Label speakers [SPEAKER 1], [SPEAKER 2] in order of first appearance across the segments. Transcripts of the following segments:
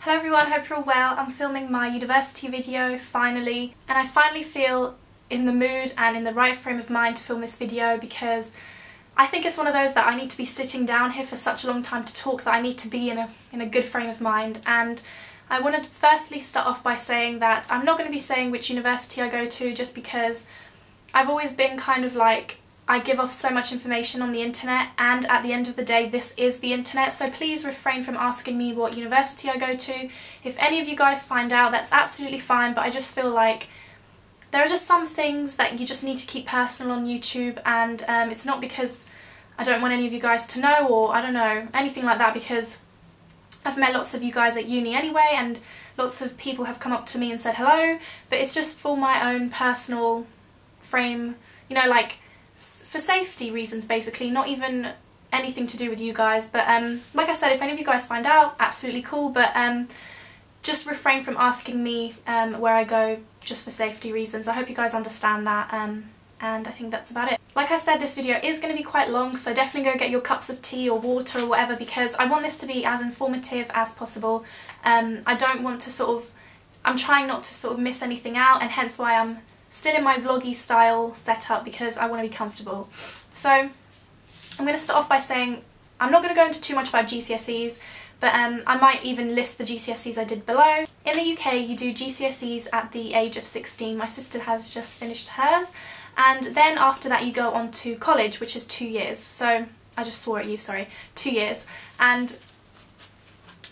[SPEAKER 1] Hello everyone, hope you're all well. I'm filming my university video finally, and I finally feel in the mood and in the right frame of mind to film this video because I think it's one of those that I need to be sitting down here for such a long time to talk that I need to be in a good frame of mind. And I want to firstly start off by saying that I'm not going to be saying which university I go to just because I've always been kind of like, I give off so much information on the internet, and at the end of the day this is the internet, so please refrain from asking me what university I go to. If any of you guys find out, that's absolutely fine, but I just feel like there are just some things that you just need to keep personal on YouTube, and it's not because I don't want any of you guys to know, or I don't know, anything like that, because I've met lots of you guys at uni anyway, and lots of people have come up to me and said hello, but it's just for my own personal frame, you know, like for safety reasons basically, not even anything to do with you guys. But like I said, if any of you guys find out, absolutely cool, but just refrain from asking me where I go just for safety reasons. I hope you guys understand that, and I think that's about it. Like I said, this video is going to be quite long, so definitely go get your cups of tea or water or whatever, because I want this to be as informative as possible. I don't want to I'm trying not to sort of miss anything out, and hence why I'm still in my vloggy style setup, because I want to be comfortable. So I'm going to start off by saying I'm not going to go into too much about GCSEs, but I might even list the GCSEs I did below. In the UK you do GCSEs at the age of 16, my sister has just finished hers, and then after that you go on to college, which is 2 years. So I just swore at you, sorry, 2 years. And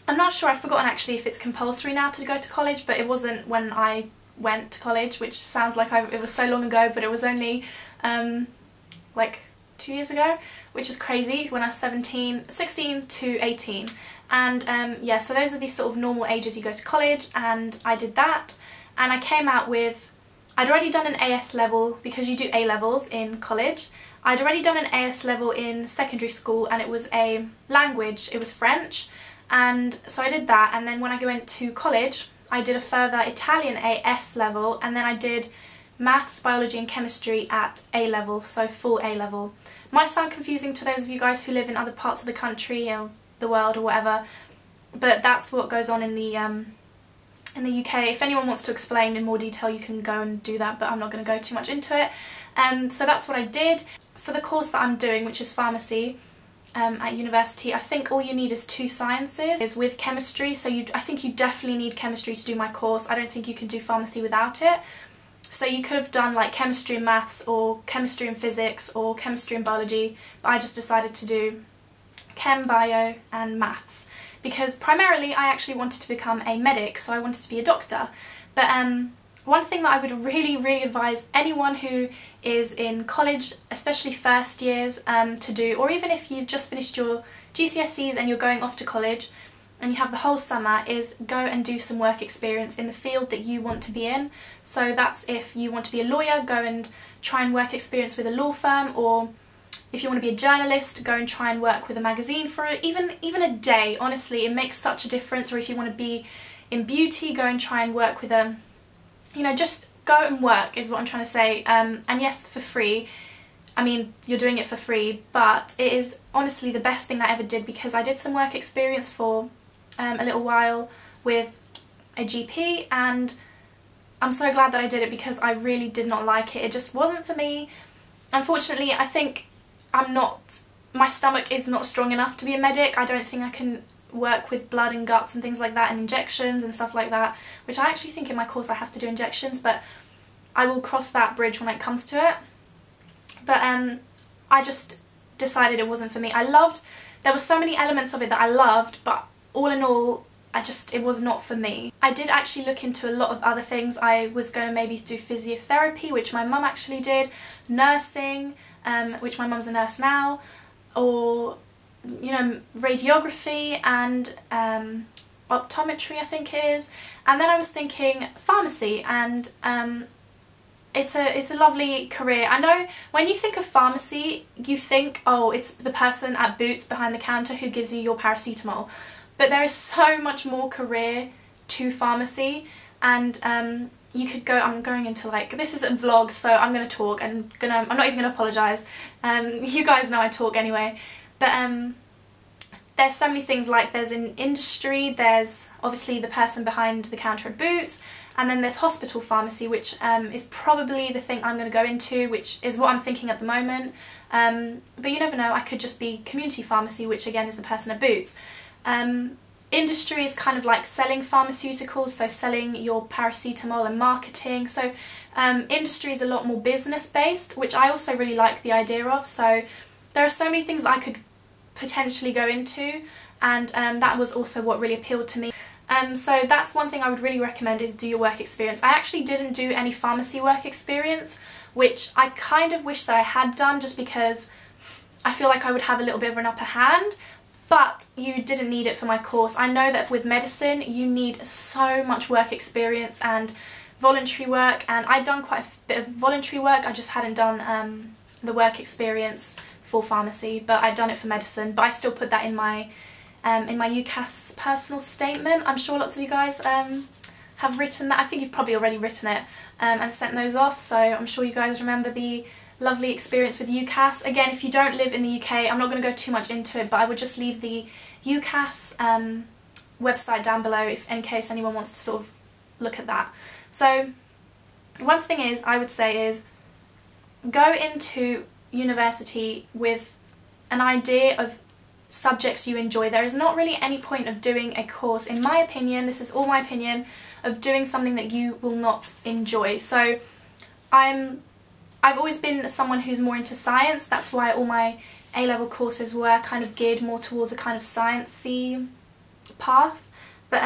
[SPEAKER 1] I'm not sure, I've forgotten actually if it's compulsory now to go to college, but it wasn't when I went to college, which sounds like it was so long ago, but it was only like 2 years ago, which is crazy, when I was 16 to 18. And yeah, so those are the sort of normal ages you go to college, and I did that, and I came out with, I'd already done an AS level, because you do A levels in college. I'd already done an AS level in secondary school, and it was a language, it was French, and so I did that. And then when I went to college I did a further Italian AS level, and then I did maths, biology and chemistry at A level, so full A level. Might sound confusing to those of you guys who live in other parts of the country or the world or whatever, but that's what goes on in the UK. If anyone wants to explain in more detail you can go and do that, but I'm not going to go too much into it. So that's what I did. For the course that I'm doing, which is pharmacy, at university, I think all you need is 2 sciences with chemistry, so I think you definitely need chemistry to do my course. I don't think you can do pharmacy without it. So you could have done like chemistry and maths, or chemistry and physics, or chemistry and biology, but I just decided to do chem, bio and maths, because primarily I actually wanted to become a medic, so I wanted to be a doctor. But one thing that I would really advise anyone who is in college, especially first years, to do, or even if you've just finished your GCSEs and you're going off to college and you have the whole summer, is go and do some work experience in the field that you want to be in. So that's if you want to be a lawyer, go and try and work experience with a law firm, or if you want to be a journalist, go and try and work with a magazine for even a day. Honestly, it makes such a difference. Or if you want to be in beauty, go and try and work with a, you know, just go and work is what I'm trying to say. And yes, for free. I mean, you're doing it for free, but it is honestly the best thing I ever did, because I did some work experience for a little while with a GP, and I'm so glad that I did it, because I really did not like it. It just wasn't for me. Unfortunately, I think my stomach is not strong enough to be a medic. I don't think I can work with blood and guts and things like that, and injections and stuff like that, which I actually think in my course I have to do injections, but I will cross that bridge when it comes to it. But I just decided it wasn't for me. There were so many elements of it that I loved, but all in all it was not for me. I did actually look into a lot of other things. I was going to maybe do physiotherapy, which my mum actually did, nursing, which my mum's a nurse now, or you know, radiography and optometry I think it is. And then I was thinking pharmacy, and it's a lovely career. I know when you think of pharmacy you think, oh, it's the person at Boots behind the counter who gives you your paracetamol, but there is so much more career to pharmacy. And you could go, I'm going into like, this isn't vlog, so I'm going to talk, and I'm not even going to apologise. You guys know I talk anyway. But there's so many things, like there's in industry, there's obviously the person behind the counter at Boots, and then there's hospital pharmacy, which is probably the thing I'm going to go into, which is what I'm thinking at the moment. But you never know, I could just be community pharmacy, which again is the person at Boots. Industry is kind of like selling pharmaceuticals, so selling your paracetamol and marketing. So industry is a lot more business based, which I also really like the idea of. So there are so many things that I could potentially go into, and that was also what really appealed to me. So that's one thing I would really recommend, is do your work experience. I actually didn't do any pharmacy work experience, which I kind of wish that I had done, just because I feel like I would have a little bit of an upper hand. But you didn't need it for my course. I know that with medicine you need so much work experience and voluntary work, and I'd done quite a bit of voluntary work, I just hadn't done the work experience for pharmacy, but I'd done it for medicine. But I still put that in my UCAS personal statement. I'm sure lots of you guys have written that. I think you've probably already written it and sent those off, so I'm sure you guys remember the lovely experience with UCAS. Again, if you don't live in the UK, I'm not going to go too much into it, but I would just leave the UCAS website down below in case anyone wants to sort of look at that. So one thing is, I would say, is go into university with an idea of subjects you enjoy. There is not really any point of doing a course, in my opinion, this is all my opinion, of doing something that you will not enjoy. So I've always been someone who's more into science. That's why all my A-level courses were kind of geared more towards a kind of sciencey path. But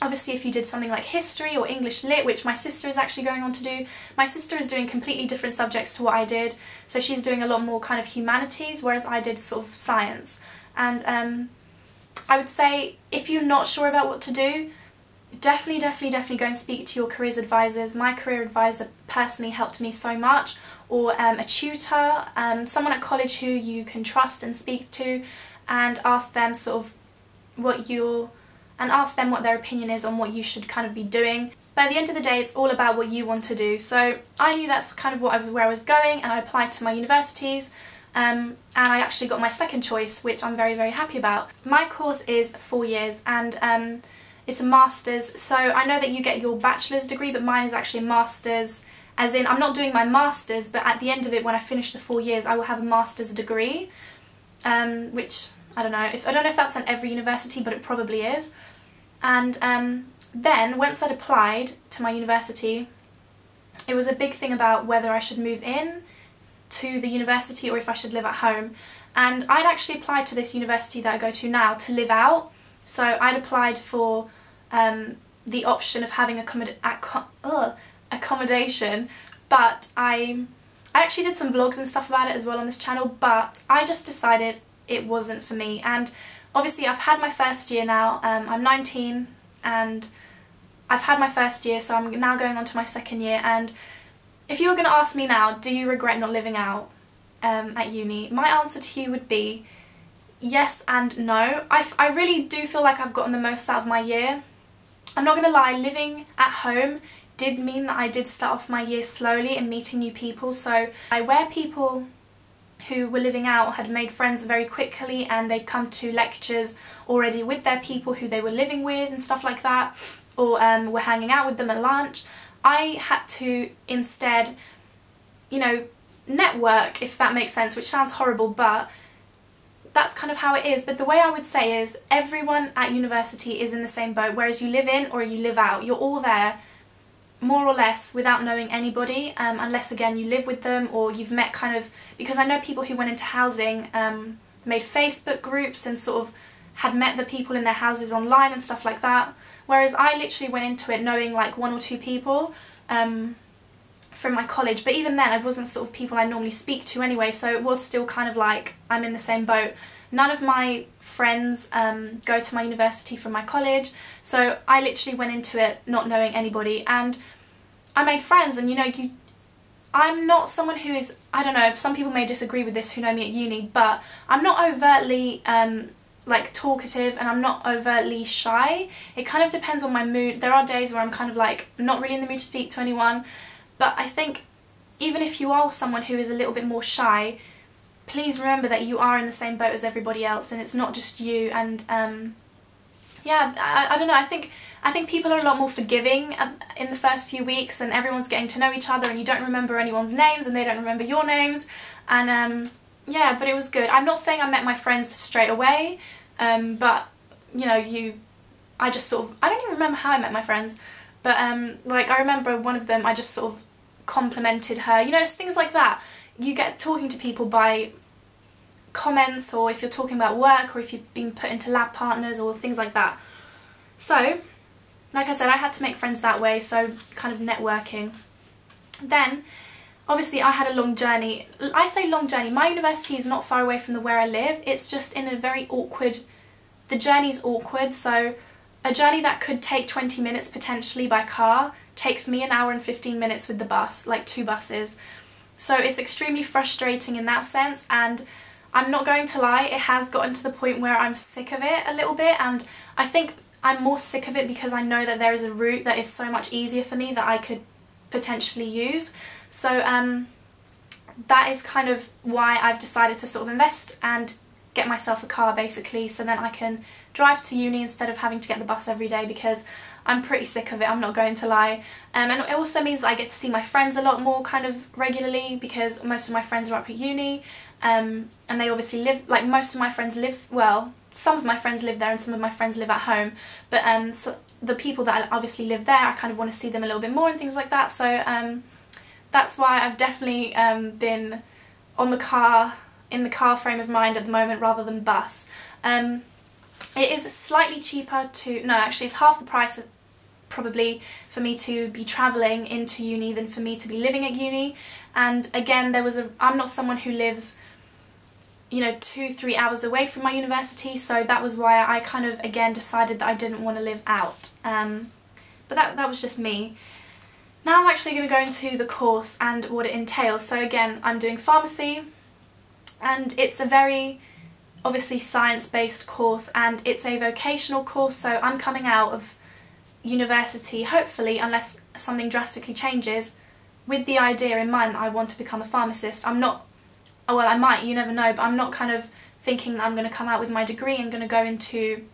[SPEAKER 1] obviously if you did something like history or English lit, which my sister is actually going on to do, my sister is doing completely different subjects to what I did. So she's doing a lot more kind of humanities, whereas I did sort of science. And I would say, if you're not sure about what to do, definitely go and speak to your careers advisors. My career advisor personally helped me so much, or a tutor, someone at college who you can trust and speak to, and ask them sort of what their opinion is on what you should kind of be doing. But at the end of the day, it's all about what you want to do. So I knew that's kind of where I was going, and I applied to my universities, and I actually got my second choice, which I'm very happy about. My course is 4 years, and it's a master's. So I know that you get your bachelor's degree, but mine is actually a master's, as in I'm not doing my master's, but at the end of it, when I finish the 4 years, I will have a master's degree, which I don't know if that's at every university, but it probably is. And then once I'd applied to my university, it was a big thing about whether I should move in to the university or if I should live at home. And I'd actually applied to this university that I go to now to live out. So I'd applied for the option of having accommodation, but I actually did some vlogs and stuff about it as well on this channel, but I just decided it wasn't for me. And obviously I've had my first year now, I'm 19 and I've had my first year, so I'm now going on to my second year. And if you were going to ask me now, do you regret not living out at uni, my answer to you would be yes and no. I really do feel like I've gotten the most out of my year. I'm not going to lie, living at home did mean that I did start off my year slowly and meeting new people. So where people who were living out had made friends very quickly, and they'd come to lectures already with their people who they were living with and stuff like that, or were hanging out with them at lunch, I had to instead, you know, network, if that makes sense, which sounds horrible, but that's kind of how it is. But the way I would say is, everyone at university is in the same boat, whereas you live in or you live out, you're all there more or less without knowing anybody, unless again you live with them or you've met kind of, because I know people who went into housing made Facebook groups and sort of had met the people in their houses online and stuff like that, whereas I literally went into it knowing like 1 or 2 people from my college, but even then I wasn't sort of people I normally speak to anyway, so it was still kind of like I'm in the same boat. None of my friends go to my university from my college, so I literally went into it not knowing anybody, and I made friends. And you know, I'm not someone who is, I don't know, some people may disagree with this who know me at uni, but I'm not overtly like talkative, and I'm not overtly shy. It kind of depends on my mood. There are days where I'm kind of like not really in the mood to speak to anyone, but I think even if you are someone who is a little bit more shy, please remember that you are in the same boat as everybody else and it's not just you. And yeah, I don't know, I think people are a lot more forgiving in the first few weeks, and everyone's getting to know each other and you don't remember anyone's names and they don't remember your names. And yeah, but it was good. I'm not saying I met my friends straight away, but you know, I just sort of, I don't even remember how I met my friends, but like I remember one of them, I just sort of complimented her, you know, it's things like that. You get talking to people by comments, or if you're talking about work, or if you've been put into lab partners or things like that. So like I said, I had to make friends that way, so kind of networking. Then obviously I had a long journey. I say long journey, my university is not far away from where I live, it's just in a very awkward, the journey's awkward, so a journey that could take 20 minutes potentially by car takes me 1 hour and 15 minutes with the bus, like 2 buses. So it's extremely frustrating in that sense, and I'm not going to lie, it has gotten to the point where I'm sick of it a little bit, and I think I'm more sick of it because I know that there is a route that is so much easier for me that I could potentially use. So that is kind of why I've decided to sort of invest and get myself a car basically, so then I can drive to uni instead of having to get the bus every day, because I'm pretty sick of it, I'm not going to lie. And it also means that I get to see my friends a lot more kind of regularly, because most of my friends are up at uni, and they obviously live, like most of my friends live, well, some of my friends live there and some of my friends live at home, but so the people that obviously live there, I kind of want to see them a little bit more and things like that. So that's why I've definitely been on the car, in the car frame of mind at the moment rather than bus. It is slightly cheaper to, no actually it's half the price probably for me to be travelling into uni than for me to be living at uni. And again, I'm not someone who lives, you know, 2-3 hours away from my university, so that was why I kind of again decided that I didn't want to live out. But that was just me. Now I'm actually going to go into the course and what it entails. So again, I'm doing pharmacy, and it's a very obviously science-based course, and it's a vocational course, so I'm coming out of university, hopefully, unless something drastically changes, with the idea in mind that I want to become a pharmacist. I'm not, oh well I might, you never know, but I'm not kind of thinking that I'm going to come out with my degree and going to go into,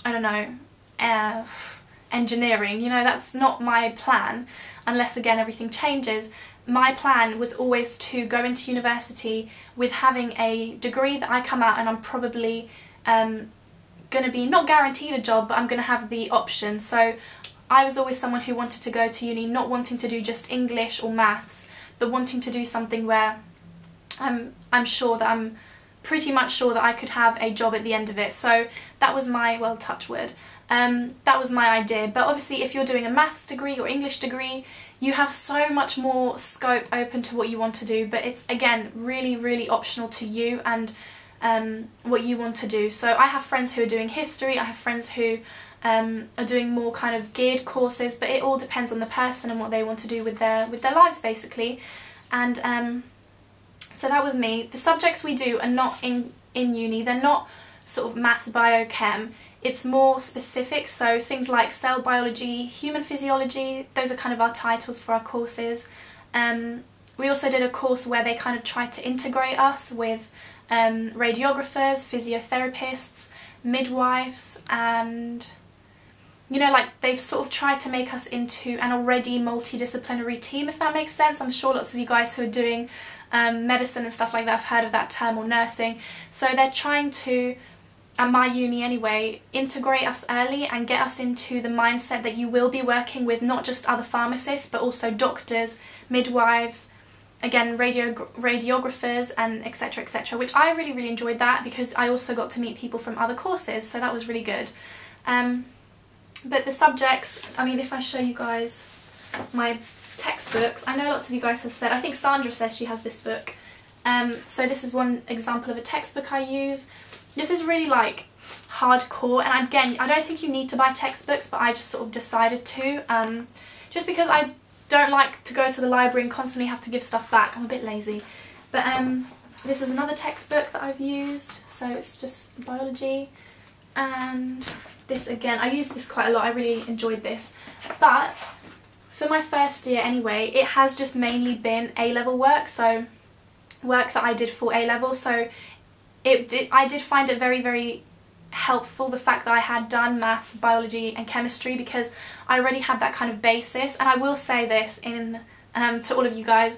[SPEAKER 1] I don't know, engineering, you know, that's not my plan, unless again everything changes. My plan was always to go into university with having a degree that I come out and I'm probably going to be not guaranteed a job, but I'm going to have the option. So I was always someone who wanted to go to uni not wanting to do just English or maths, but wanting to do something where I'm pretty much sure that I could have a job at the end of it. So that was my, well, touch wood, that was my idea. But obviously if you're doing a maths degree or English degree, you have so much more scope open to what you want to do, but it's again really optional to you and what you want to do. So I have friends who are doing history, I have friends who are doing more kind of geared courses, but it all depends on the person and what they want to do with their lives basically. And so that was me. The subjects we do are not in uni, they're not sort of maths, bio, chem. It's more specific, so things like cell biology, human physiology, those are kind of our titles for our courses. We also did a course where they kind of tried to integrate us with radiographers, physiotherapists, midwives, and you know, like they've sort of tried to make us into an already multidisciplinary team, if that makes sense. I'm sure lots of you guys who are doing medicine and stuff like that have heard of that term, or nursing. So they're trying to, at my uni anyway, integrate us early and get us into the mindset that you will be working with not just other pharmacists but also doctors, midwives, again radiographers, and etc, which I really enjoyed that, because I also got to meet people from other courses, so that was really good. But the subjects, I mean, if I show you guys my textbooks, I know lots of you guys have said, I think Sandra says she has this book, so this is one example of a textbook I use. This is really like hardcore, and again, I don't think you need to buy textbooks, but I just sort of decided to, just because I don't like to go to the library and constantly have to give stuff back. I'm a bit lazy. But this is another textbook that I've used, so it's just biology, and this again, I use this quite a lot, I really enjoyed this. But for my first year anyway, it has just mainly been A-level work, so work that I did for A-level, so I did find it very, very helpful, the fact that I had done maths, biology and chemistry, because I already had that kind of basis. And I will say this to all of you guys,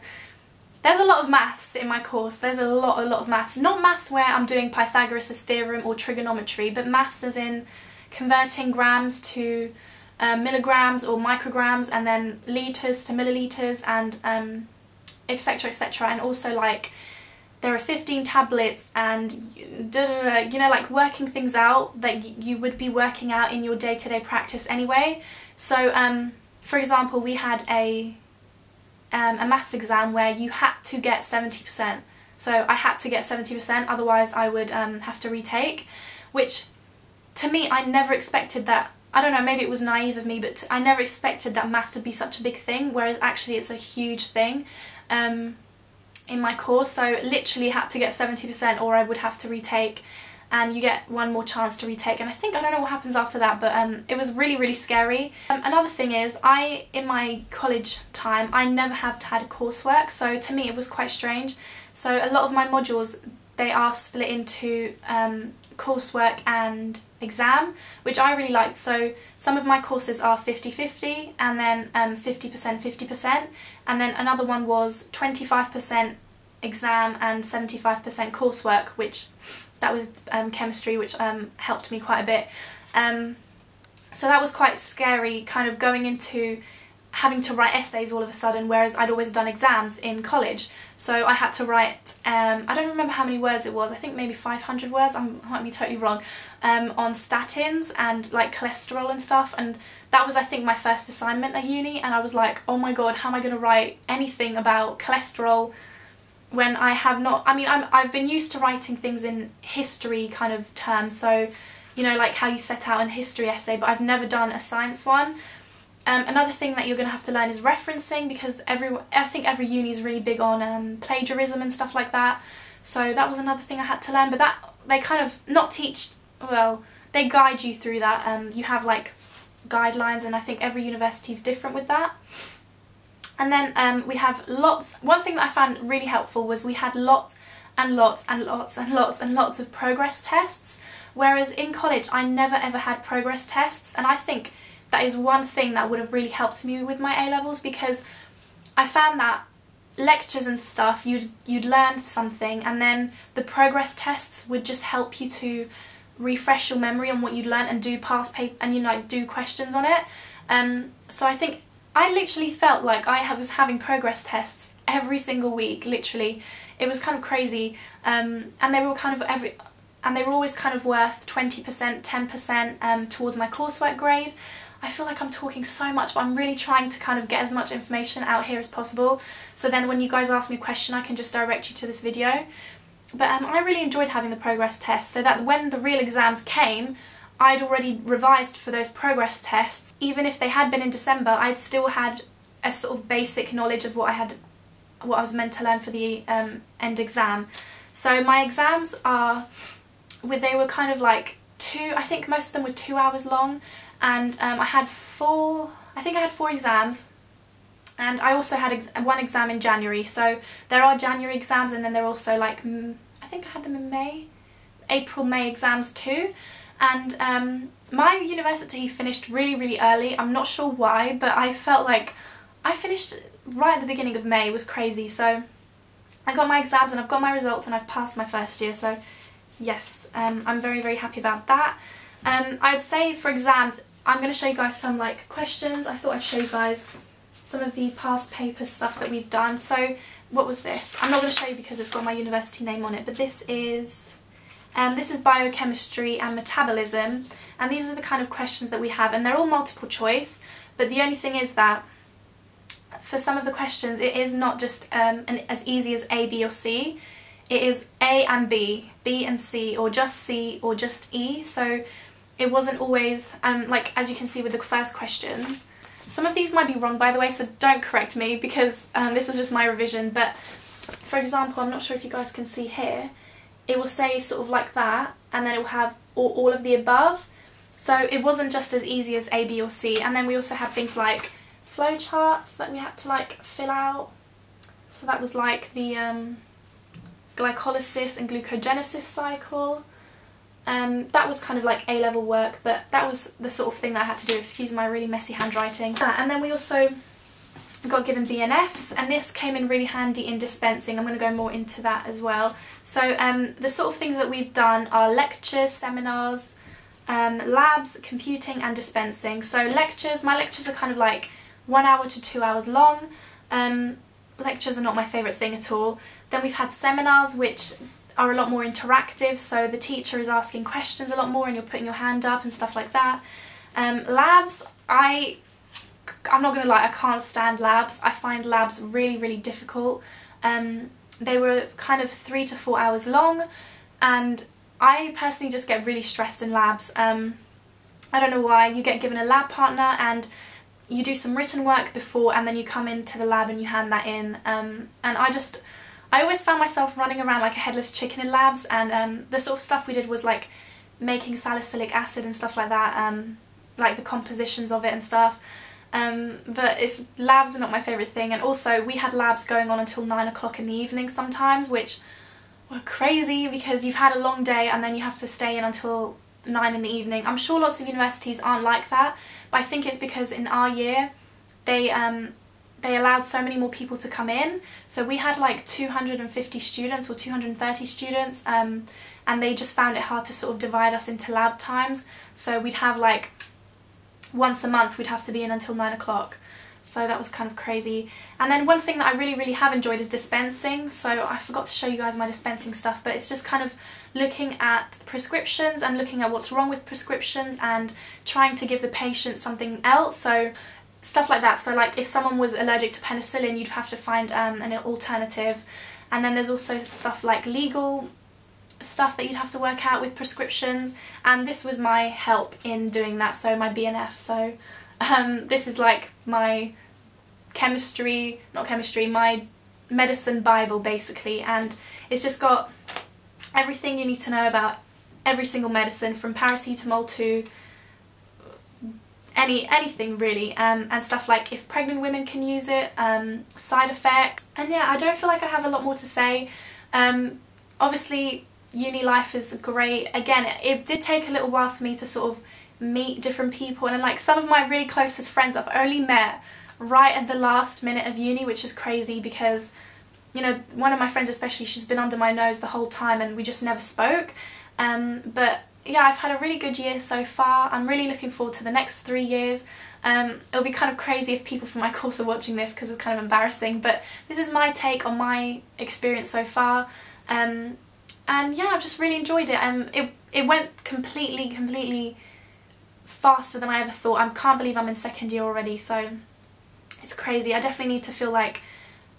[SPEAKER 1] there's a lot of maths in my course. There's a lot of maths. Not maths where I'm doing Pythagoras' theorem or trigonometry, but maths as in converting grams to milligrams or micrograms, and then litres to millilitres, and etc, etc. And also, like, there are 15 tablets and you know, like working things out that you would be working out in your day-to-day practice anyway. So for example, we had a maths exam where you had to get 70%. So I had to get 70%, otherwise I would have to retake, which to me, I never expected that. I don't know, maybe it was naive of me, but I never expected that maths would be such a big thing, whereas actually it's a huge thing in my course. So literally had to get 70% or I would have to retake, and you get one more chance to retake, and I don't know what happens after that, but it was really, really scary. Another thing is, in my college time, I never have had coursework, so to me it was quite strange. So a lot of my modules, they are split into coursework and exam, which I really liked. So some of my courses are 50-50, and then 50% 50%, and then another one was 25% exam and 75% coursework, which that was chemistry, which helped me quite a bit. So that was quite scary, kind of going into having to write essays all of a sudden, whereas I'd always done exams in college. So I had to write, I don't remember how many words it was, I think maybe 500 words, I might be totally wrong, on statins and like cholesterol and stuff, and that was, I think, my first assignment at uni, and I was like, oh my god, how am I going to write anything about cholesterol when I have not, I mean, I've been used to writing things in history kind of terms, so, you know, like how you set out an history essay, but I've never done a science one. Another thing that you're going to have to learn is referencing, because I think every uni is really big on plagiarism and stuff like that. So that was another thing I had to learn, but that they kind of not teach, well, they guide you through that. You have like guidelines, and I think every university is different with that. And then we have lots, one thing that I found really helpful was we had lots and lots and lots and lots and lots of progress tests, whereas in college I never ever had progress tests, and I think that is one thing that would have really helped me with my A-levels, because I found that lectures and stuff, you'd learn something, and then the progress tests would just help you to refresh your memory on what you'd learned and do past paper, and, you know, like, do questions on it. So I think I literally felt like I was having progress tests every single week, literally. It was kind of crazy, and they were kind of and they were always kind of worth 20%, 10% towards my coursework grade. I feel like I'm talking so much, but I'm really trying to kind of get as much information out here as possible, so then when you guys ask me a question I can just direct you to this video. But I really enjoyed having the progress tests, so that when the real exams came, I'd already revised for those progress tests. Even if they had been in December, I'd still had a sort of basic knowledge of what I was meant to learn for the end exam. So my exams they were kind of like I think most of them were 2 hours long, and I had four exams, and I also had one exam in January. So there are January exams, and then there are also, like, I think I had them in May, April, May exams too. And my university finished really, really early. I'm not sure why, but I felt like I finished right at the beginning of May. It was crazy. So I got my exams and I've got my results and I've passed my first year, so yes, I'm very, very happy about that. I'd say for exams, I'm going to show you guys some like questions. I thought I'd show you guys some of the past paper stuff that we've done. So what was this? I'm not going to show you because it's got my university name on it, but this is biochemistry and metabolism, and these are the kind of questions that we have, and they're all multiple choice, but the only thing is that for some of the questions it is not just as easy as A, B or C. It is A and B, B and C, or just C or just E, so it wasn't always, like as you can see with the first questions, some of these might be wrong by the way, so don't correct me because this was just my revision, but for example, I'm not sure if you guys can see here, it will say sort of like that, and then it will have all of the above, so it wasn't just as easy as A, B or C. And then we also had things like flow charts that we had to like fill out, so that was like the glycolysis and glucogenesis cycle. That was kind of like A-level work, but that was the sort of thing that I had to do. Excuse my really messy handwriting. And then we also got given BNFs, and this came in really handy in dispensing. I'm going to go more into that as well. So the sort of things that we've done are lectures, seminars, labs, computing and dispensing. So lectures, my lectures are kind of like 1 hour to 2 hours long. Lectures are not my favourite thing at all. Then we've had seminars which are a lot more interactive, so the teacher is asking questions a lot more and you're putting your hand up and stuff like that. Labs, I'm not going to lie, I can't stand labs. I find labs really, really difficult. They were kind of 3 to 4 hours long, and I personally just get really stressed in labs. I don't know why. You get given a lab partner and you do some written work before, and then you come into the lab and you hand that in. And I always found myself running around like a headless chicken in labs, and the sort of stuff we did was like making salicylic acid and stuff like that, like the compositions of it and stuff. But labs are not my favourite thing, and also we had labs going on until 9 o'clock in the evening sometimes, which were crazy because you've had a long day and then you have to stay in until 9 in the evening. I'm sure lots of universities aren't like that, but I think it's because in our year they allowed so many more people to come in. So we had like 250 students or 230 students, and they just found it hard to sort of divide us into lab times. So we'd have like once a month we'd have to be in until 9 o'clock. So that was kind of crazy. And then one thing that I really, really have enjoyed is dispensing. So I forgot to show you guys my dispensing stuff, but it's just kind of looking at prescriptions and looking at what's wrong with prescriptions and trying to give the patient something else. So stuff like that. So like if someone was allergic to penicillin, you'd have to find an alternative. And then there's also stuff like legal stuff that you'd have to work out with prescriptions, and this was my help in doing that, so my BNF. So this is like my my medicine bible basically, and it's just got everything you need to know about every single medicine, from paracetamol to anything really, and stuff like if pregnant women can use it, side effects. And yeah, I don't feel like I have a lot more to say. Obviously uni life is great. Again, it did take a little while for me to sort of meet different people, and like some of my really closest friends I've only met right at the last minute of uni, which is crazy because, you know, one of my friends especially, she's been under my nose the whole time and we just never spoke. But yeah, I've had a really good year so far. I'm really looking forward to the next 3 years. It'll be kind of crazy if people from my course are watching this because it's kind of embarrassing, but this is my take on my experience so far. And yeah, I've just really enjoyed it, and it went completely faster than I ever thought. I can't believe I'm in second year already, so it's crazy. I definitely need to feel like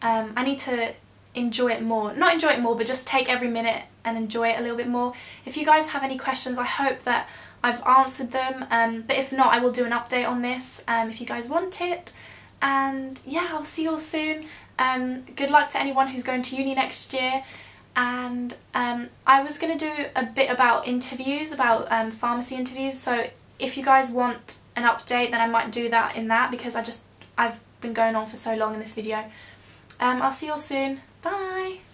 [SPEAKER 1] I need to enjoy it more. Not enjoy it more, but just take every minute and enjoy it a little bit more. If you guys have any questions, I hope that I've answered them, but if not, I will do an update on this if you guys want it. And yeah, I'll see you all soon. Good luck to anyone who's going to uni next year. And I was going to do a bit about interviews, about pharmacy interviews, so if you guys want an update, then I might do that in that, because I've been going on for so long in this video. I'll see you all soon. Bye!